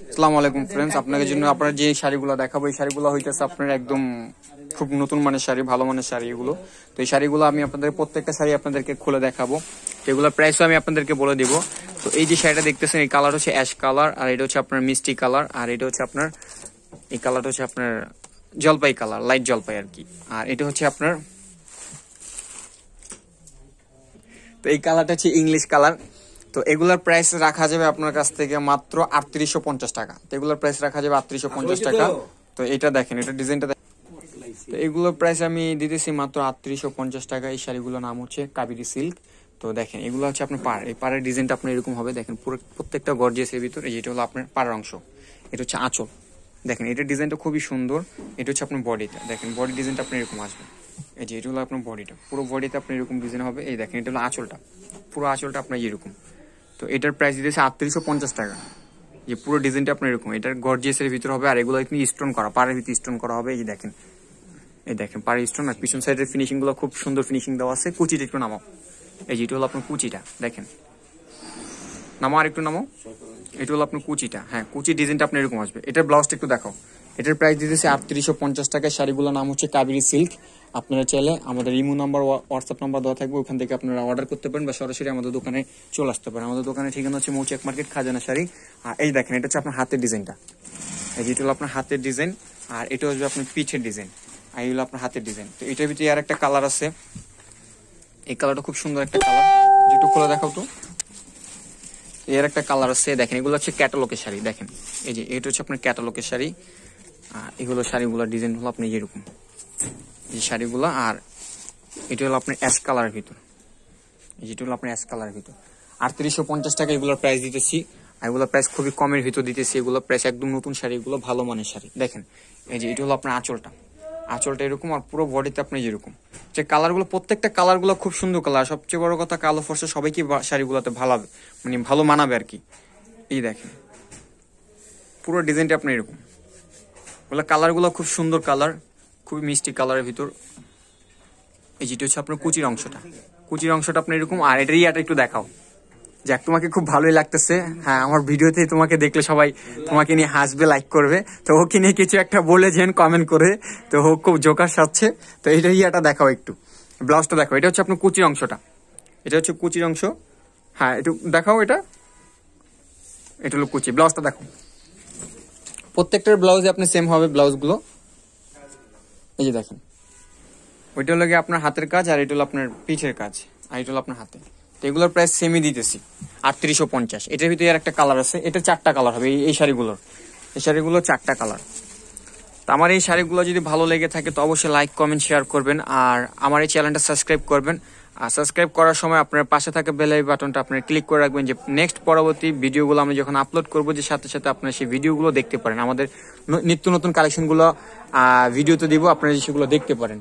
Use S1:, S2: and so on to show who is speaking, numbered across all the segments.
S1: আসসালামু আলাইকুম ফ্রেন্ডস, আপনাদের জন্য আপনার যে শাড়িগুলো দেখাবো এই শাড়িগুলো হইতেছে আপনার একদম খুব নতুন মানের শাড়ি, ভালো মানের শাড়ি এগুলো। তো এই শাড়িগুলো আমি আপনাদের প্রত্যেকটা শাড়ি আপনাদেরকে খুলে দেখাবো, তো এগুলোর প্রাইসও আমি আপনাদেরকে বলে দিব। তো এই যে শাড়িটা দেখতেছেন এই কালার হচ্ছে অ্যাশ কালার, আর এটা হচ্ছে আপনার মিষ্টি কালার, আর এটা হচ্ছে আপনার এই কালারটা হচ্ছে আপনার জলপাই কালার, লাইট জলপাই আর কি। আর এটা হচ্ছে আপনার, তো এই কালারটা হচ্ছে ইংলিশ কালার। তো এগুলার প্রাইস রাখা যাবে আপনার কাছ থেকে মাত্র 3850 টাকা। তো এগুলোর প্রাইস রাখা যাবে 3850 টাকা। তো এটা দেখেন, এটা ডিজাইনটা দেখেন। তো এগুলোর প্রাইস আমি দিতেছি মাত্র 3850 টাকা। এই শাড়িগুলোর নাম হচ্ছে কাবেরী সিল্ক। তো দেখেন এগুলো হচ্ছে আপনার পাড়, এই পাড়ের ডিজাইনটা আপনার এরকম হবে। দেখেন পুরো প্রত্যেকটা গর্জিয়াসের ভিতরে যেটা হলো আপনার পাড়ের অংশ, এটা হচ্ছে আঁচল। দেখেন এটার ডিজাইনটা খুবই সুন্দর। এটা হচ্ছে আপনার বডিটা, দেখেন বডি ডিজাইনটা আপনার এরকম আসবে। এই যে এটা হলো আপনার বডিটা, পুরো বডিতে আপনার এরকম ডিজাইন হবে। এই দেখেন এটা হলো আঁচলটা, পুরো আঁচলটা আপনার এরকম। তো এটার প্রাইস দিতেছে 3850 টাকা। যে পুরো ডিজাইনটা আপনার এরকম, এটার গর্জিয়াসের ভিতরে হবে। আর এগুলো কিন্তু স্টোন করা, পাড়ের ভিতরে স্টোন করা হবে। এই যে দেখেন, এই দেখেন পাড়ে স্টোন। আর পিছন সাইডের ফিনিশিং গুলো খুব সুন্দর ফিনিশিং দেওয়া আছে। কুচিটা একটু নামাও, এই যে এটা হলো আপনার কুচিটা, দেখেন নামাও আর একটু নামাও। এটা হলো আপনার কুচিটা, হ্যাঁ কুচি ডিজাইনটা আপনার এরকম আসবে। এটার ব্লাউজটা একটু দেখাও। এটার প্রাইস দিতেছে 3850 টাকায়। শাড়িগুলোর নাম হচ্ছে কাবেরী সিল্ক। আপনারা চাইলে আমাদের ইমো নাম্বার, হোয়াটসঅ্যাপ নাম্বার দেওয়া থাকবে, ওখান থেকে আপনারা অর্ডার করতে পারেন বা সরাসরি আমাদের দোকানে চলে আসতে পারেন। আমাদের দোকানের ঠিকানা হচ্ছে মৌচাক মার্কেট, খাজানা শাড়ি। আর এই দেখেন এটা হচ্ছে আপনার হাতের ডিজাইনটা, এই যেটা হলো আপনার হাতের ডিজাইন। আর এটা হচ্ছে আপনার পিছের ডিজাইন, আর এই হলো আপনার হাতের ডিজাইন। তো এটার ভিতরে আর একটা কালার আছে, এই কালারটা খুব সুন্দর একটা কালার, যেটু খোলা দেখাও তো। এর একটা কালার আছে, দেখেন এগুলো হচ্ছে ক্যাটালগের শাড়ি। দেখেন এই যে এটা হচ্ছে আপনার ক্যাটালগের শাড়ি। আর এগুলো শাড়িগুলোর ডিজাইন হলো আপনি এরকম, এই শাড়িগুলো। আর এটা হলো আপনার অ্যাশ কালারের ভিতর, যেটা হলো আপনার অ্যাশ কালারের ভিতর। 3850 টাকা এগুলোর প্রাইস দিতেছি। আর এগুলোর প্রাইস খুবই কমের ভিতর দিতেছি। এগুলোর প্রাইস একদম নতুন শাড়ি, এগুলো ভালো মানের শাড়ি। দেখেন এই যে এটা হলো আপনার আঁচলটা, আঁচলটা এরকম। আর পুরো বডিতে আপনি যেরকম, যে কালারগুলো প্রত্যেকটা কালারগুলো খুব সুন্দর কালার। সবচেয়ে বড় কথা কালো ফর্সা সবাইকে শাড়িগুলোতে ভালো মানে ভালো মানাবে আর কি। এই দেখেন পুরো ডিজাইনটা আপনি এরকম, ওগুলো কালারগুলো খুব সুন্দর কালার, খুবই মিষ্টি কালারের ভিতর। এই যেটা হচ্ছে আপনার কুচির অংশটা, কুচির অংশটা আপনার এরকম। আর এটার ইয়াটা একটু দেখাও। যাক তোমাকে খুব ভালোই লাগতেছে, হ্যাঁ আমার ভিডিওতে তোমাকে দেখলে সবাই তোমাকে নিয়ে হাসবে, লাইক করবে। তো ওকে নিয়ে কিছু একটা বলেছেন কমেন্ট করে, তো ও খুব জোকার সাজছে। তো এইটার ইয়াটা দেখাও একটু, ব্লাউজটা দেখাও। এটা হচ্ছে আপনার কুচির অংশটা, এটা হচ্ছে কুচির অংশ। হ্যাঁ একটু দেখাও, এটা এটা হলো কুচি। ব্লাউজটা দেখো, প্রত্যেকটার ব্লাউজে আপনি সেম হবে ব্লাউজগুলো। এই যে দেখেন ওইটা হলো গিয়ে আপনার হাতের কাজ, আর এটা হলো আপনার পিঠের কাজ, আর এটা হলো আপনার হাতে। তো এগুলোর প্রাইস সেমই দিতেছি 3850। এটার ভিতরে আর একটা কালার আছে, এটা 4টা কালার হবে এই শাড়িগুলোর, এই শাড়িগুলো 4টা কালার। তো আমার এই শাড়িগুলো যদি ভালো লেগে থাকে তো অবশ্যই লাইক কমেন্ট শেয়ার করবেন। আর আমার এই চ্যানেলটা সাবস্ক্রাইব করবেন। আর সাবস্ক্রাইব করার সময় আপনার পাশে থাকা বেল আইকন বাটনটা আপনার ক্লিক করে রাখবেন, যে নেক্সট পরবর্তী ভিডিওগুলো আমি যখন আপলোড করবো, যে সাথে সাথে আপনারা সেই ভিডিওগুলো দেখতে পারেন। আমাদের নিত্য নতুন কালেকশনগুলো ভিডিওতে দিব, আপনারা সেগুলো দেখতে পারেন।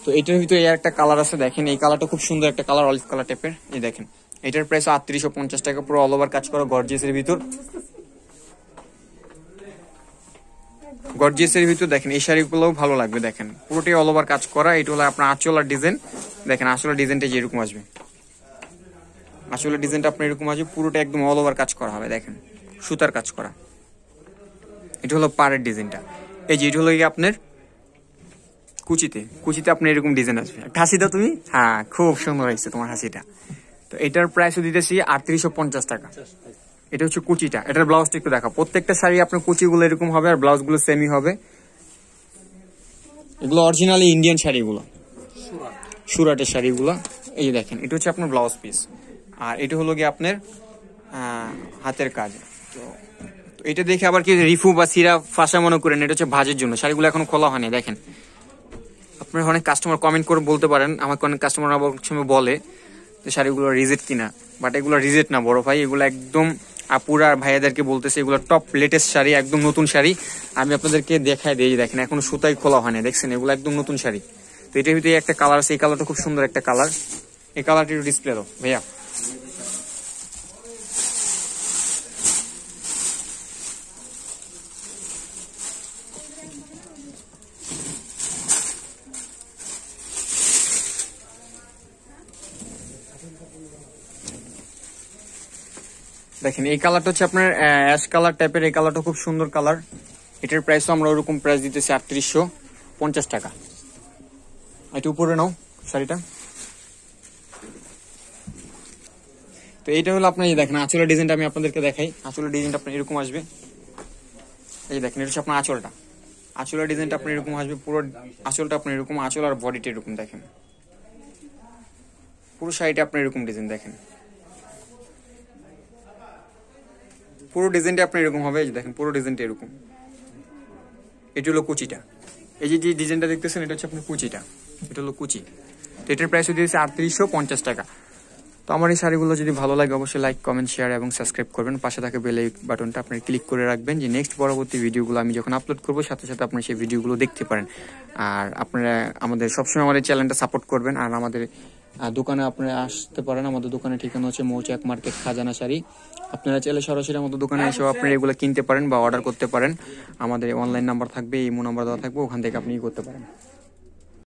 S1: তো এটার ভিতরে এই একটা কালার আছে, দেখেন এই কালারটা খুব সুন্দর একটা কালার, অলিভ কালার টাইপের। এই দেখেন এটার প্রাইস 3850 টাকা, পুরো অল ওভার কাজ করা গর্জিয়াসের ভিতর। গর্জিয়াসের ভিতর দেখেন এই শাড়িগুলোও ভালো লাগবে। দেখেন পুরোটাই অল ওভার কাজ করা। এটা হলো আপনার আঁচলের ডিজাইন। দেখেন আঁচলের ডিজাইনটা যেরকম আসবে, আঁচলের ডিজাইনটা আপনার এরকম আসবে, পুরোটা একদম অল ওভার কাজ করা হবে। দেখেন সুতার কাজ করা। এটা হলো পাড়ের ডিজাইনটা। এই যে এটা হলো আপনার কুচিতে, কুচিতে আপনার এরকম ডিজাইন আসবে। হাসি দাও তুমি, হ্যাঁ খুব সুন্দর হয়েছে তোমার হাসিটা। তো এটার প্রাইসও দিতেছি 3850 টাকা। এটা হচ্ছে কুচিটা, এটার ব্লাউজটা একটু দেখো। প্রত্যেকটা শাড়ি আপনার কুচিগুলো এরকম হবে, আর ব্লাউজগুলো সেমই হবে। এগুলো অরিজিনালি ইন্ডিয়ান শাড়িগুলো, সুরাটের শাড়িগুলো। এই যে দেখেন এটা হচ্ছে আপনার ব্লাউজ পিস, আর এটা হলো গিয়ে আপনার হাতের কাজ। তো এটা দেখে আবার কি রিফু বা সিরা ফাঁসা মনে করেন, এটা হচ্ছে ভাজের জন্য। শাড়িগুলো এখনো খোলা হয়নি। দেখেন আপনার অনেক কাস্টমার কমেন্ট করে বলতে পারেন, আমাকে অনেক কাস্টমার অনেক সময় বলে যে শাড়িগুলো রিজেক্ট কিনা, বাট এগুলো রিজেক্ট না বড় ভাই। এগুলো একদম আপুরা আর ভাইয়াদেরকে বলতেছে এগুলো টপ লেটেস্ট শাড়ি, একদম নতুন শাড়ি। আমি আপনাদেরকে দেখাই দিই, দেখেন এখনো সুতাই খোলা হয়নি, দেখছেন এগুলো একদম নতুন শাড়ি। তো এটার ভিতরে একটা কালার আছে, এই কালারটা খুব সুন্দর একটা কালার। এই কালারটি একটু ডিসপ্লে দাও ভাইয়া। দেখেন এই কালারটা হচ্ছে আপনার অ্যাশ কালার টাইপের, এই কালারটা খুব সুন্দর কালার। এটার প্রাইসও আমরা ওরকম প্রাইস দিতেছি 3850 টাকা। এটা উপরে নাও শাড়িটা। তো এইটা হলো আপনার, এই দেখেন আঁচলের ডিজাইনটা আমি আপনাদেরকে দেখাই। আঁচলের ডিজাইনটা আপনার এরকম আসবে, এই দেখেন এটা হচ্ছে আপনার আঁচলটা। আঁচলের ডিজাইনটা আপনার এরকম আসবে, পুরো আঁচলটা আপনার এরকম, আঁচল আর বডিটা এরকম দেখেন। পুরো শাড়িটা আপনার এরকম ডিজাইন দেখেন, পুরো ডিজাইনটা আপনার এরকম হবে। এই যে দেখেন পুরো ডিজাইনটা এরকম। এটা হলো কুচিটা, এই যে ডিজাইনটা দেখতেছেন এটা হচ্ছে আপনার কুচিটা, এটা হলো কুচি। তো এটার প্রাইস দিয়েছে 3850 টাকা। তো আমার এই শাড়িগুলো যদি ভালো লাগে অবশ্যই লাইক, কমেন্ট, শেয়ার এবং সাবস্ক্রাইব করবেন। পাশে থাকা বেল বাটনটা আপনি ক্লিক করে রাখবেন, যে নেক্সট পরবর্তী ভিডিওগুলো আমি যখন আপলোড করবো সাথে সাথে আপনি সেই ভিডিওগুলো দেখতে পারেন। আর আপনারা আমাদের সবসময় আমাদের চ্যানেলটা সাপোর্ট করবেন। আর আমাদের দোকানে আপনারা আসতে পারেন। আমাদের দোকানের ঠিকানা হচ্ছে মৌচাক মার্কেট, খাজানা শাড়ি। আপনারা চাইলে সরাসরি আমাদের দোকানে এসেও আপনারা এগুলো কিনতে পারেন বা অর্ডার করতে পারেন। আমাদের অনলাইন নাম্বার থাকবে, ইমো নাম্বার দেওয়া থাকবে, ওখান থেকে আপনি করতে পারেন।